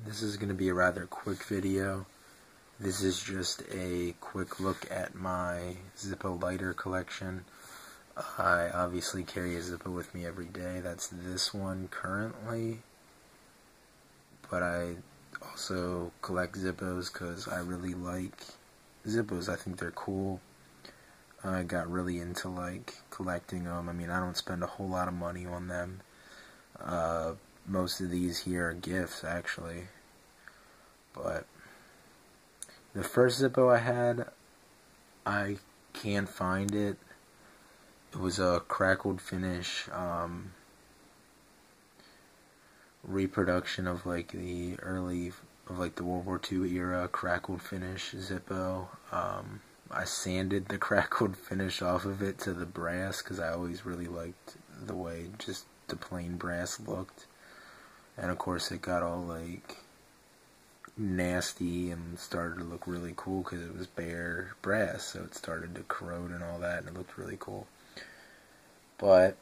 This is going to be a rather quick video. This is just a quick look at my Zippo lighter collection. I obviously carry a Zippo with me every day. That's this one currently. But I also collect Zippos because I really like Zippos. I think they're cool. I got really into collecting them. I mean, I don't spend a whole lot of money on them. Most of these here are gifts, actually. But the first Zippo I had, I can't find it. It was a crackled finish reproduction of the World War II era crackled finish Zippo. I sanded the crackled finish off of it to the brass because I always really liked the way just the plain brass looked. And of course it got all nasty and started to look really cool because it was bare brass, so it started to corrode and all that, and it looked really cool. But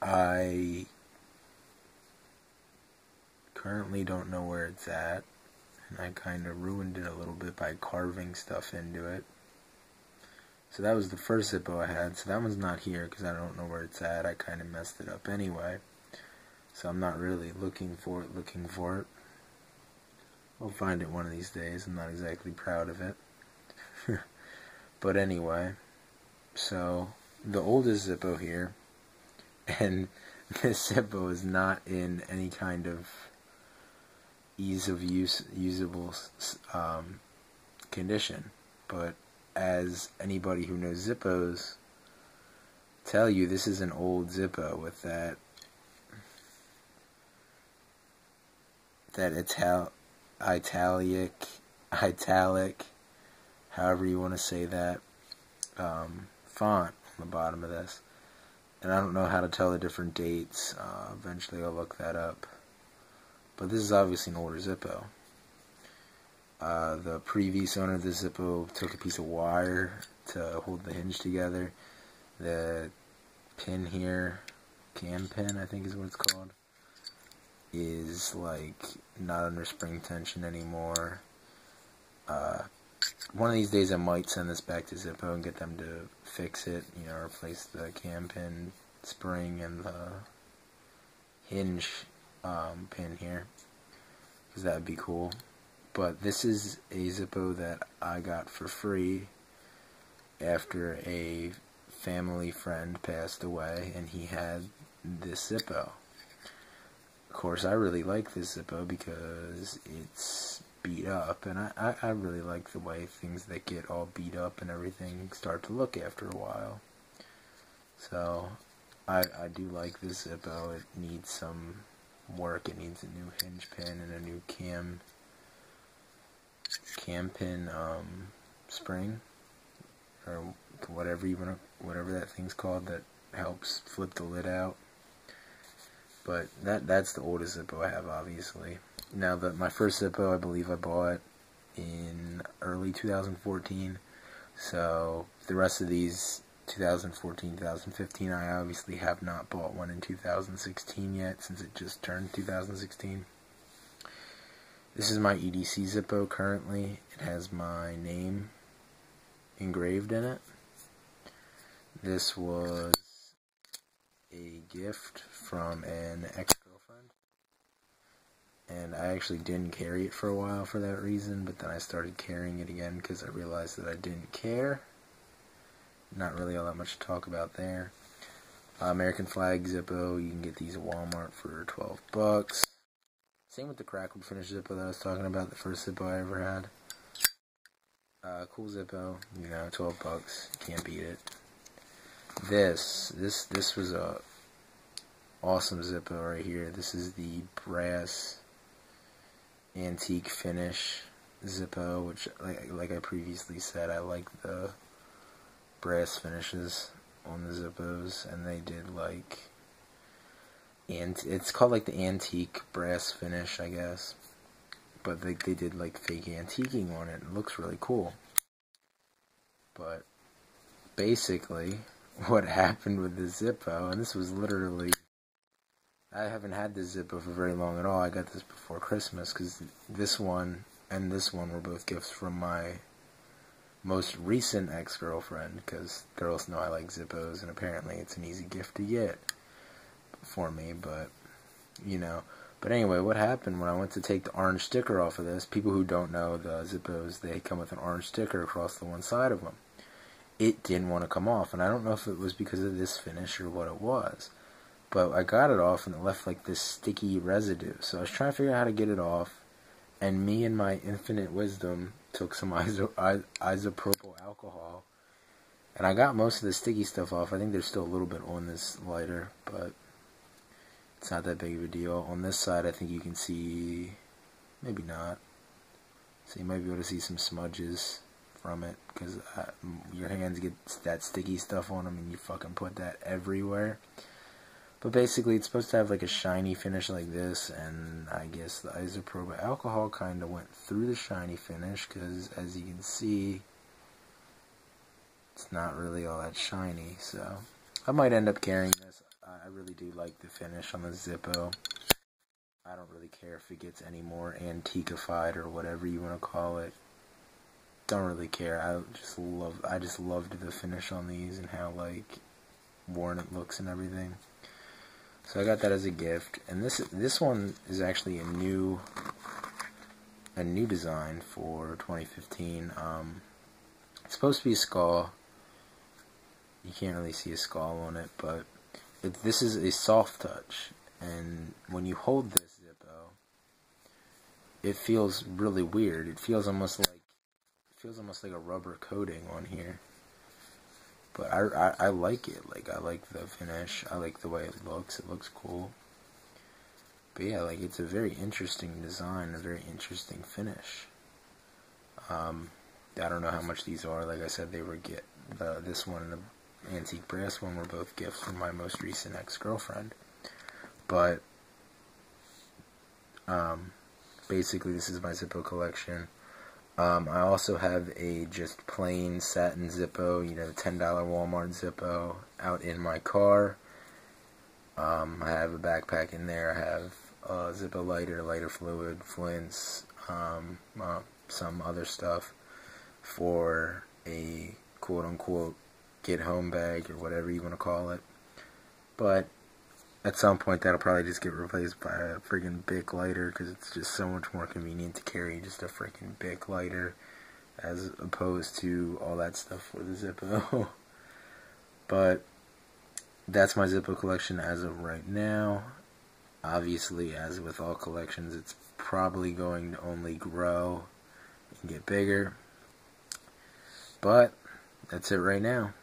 I currently don't know where it's at, and I kind of ruined it a little bit by carving stuff into it. So that was the first Zippo I had, so that one's not here because I don't know where it's at. I kind of messed it up anyway, so I'm not really looking for it. I'll find it one of these days. I'm not exactly proud of it. But anyway, so the oldest Zippo here, and this Zippo is not in any kind of usable condition, but as anybody who knows Zippos tell you, this is an old Zippo with that italic, however you want to say that, font on the bottom of this. And I don't know how to tell the different dates. Eventually I'll look that up. But this is obviously an older Zippo. The previous owner of this Zippo took a piece of wire to hold the hinge together. The pin here, cam pin I think is what it's called, is not under spring tension anymore. One of these days I might send this back to Zippo and get them to fix it, replace the cam pin spring and the hinge pin here, because that would be cool. But this is a Zippo that I got for free after a family friend passed away, and he had this Zippo. Of course, I really like this Zippo because it's beat up, and I really like the way things that get all beat up and everything start to look after a while. So I do like this Zippo. It needs some work. It needs a new hinge pin and a new cam pin spring, or whatever that thing's called that helps flip the lid out. But that's the oldest Zippo I have, obviously. Now, my first Zippo, I believe I bought in early 2014. So the rest of these 2014, 2015, I obviously have not bought one in 2016 yet, since it just turned 2016. This is my Adc Zippo currently. It has my name engraved in it. This was a gift from an ex-girlfriend, and I actually didn't carry it for a while for that reason, but then I started carrying it again because I realized that I didn't care. Not really all that much to talk about there. American flag Zippo, you can get these at Walmart for $12. Same with the crackled finish Zippo that I was talking about, the first Zippo I ever had. Cool Zippo, $12, can't beat it. This was a awesome Zippo right here. This is the brass antique finish Zippo, which like I previously said, I like the brass finishes on the Zippos, and they did it's called the antique brass finish, I guess, but they did fake antiquing on it. It looks really cool. But basically what happened with the Zippo, and this was literally I haven't had this Zippo for very long at all. I got this before Christmas because this one and this one were both gifts from my most recent ex-girlfriend, because girls know I like Zippos, and apparently it's an easy gift to get for me, but, you know. But anyway, what happened when I went to take the orange sticker off of this, people who don't know the Zippos, they come with an orange sticker across the one side of them. It didn't want to come off, and I don't know if it was because of this finish or what it was. But I got it off, and it left like this sticky residue. So I was trying to figure out how to get it off, and me and my infinite wisdom took some isopropyl alcohol, and I got most of the sticky stuff off. I think there's still a little bit on this lighter, but it's not that big of a deal. On this side, I think you can see, maybe not. So you might be able to see some smudges from it, because your hands get that sticky stuff on them, and you fucking put that everywhere. But basically, it's supposed to have like a shiny finish like this, and I guess the isopropyl alcohol kind of went through the shiny finish, because as you can see, it's not really all that shiny. So I might end up carrying this. I really do like the finish on the Zippo. I don't really care if it gets any more antiquified or whatever you want to call it. Don't really care. I just loved the finish on these and how like worn it looks and everything. So I got that as a gift, and this one is actually a new design for 2015. It's supposed to be a skull. You can't really see a skull on it, but this is a soft touch, and when you hold this Zippo, it feels really weird. It feels almost like a rubber coating on here. But I like it. Like, I like the finish. I like the way it looks. It looks cool. But yeah, like, it's a very interesting design, a very interesting finish. I don't know how much these are. Like I said, they were this one and the antique brass one were both gifts from my most recent ex-girlfriend. But basically, this is my Zippo collection. I also have a just plain satin Zippo, you know, the $10 Walmart Zippo, out in my car. I have a backpack in there. I have a Zippo lighter fluid, flints, some other stuff for a quote-unquote get-home bag or whatever you want to call it. But at some point, that'll probably just get replaced by a freaking Bic lighter, because it's just so much more convenient to carry just a freaking Bic lighter as opposed to all that stuff for the Zippo. But that's my Zippo collection as of right now. Obviously, as with all collections, it's probably going to only grow and get bigger. But that's it right now.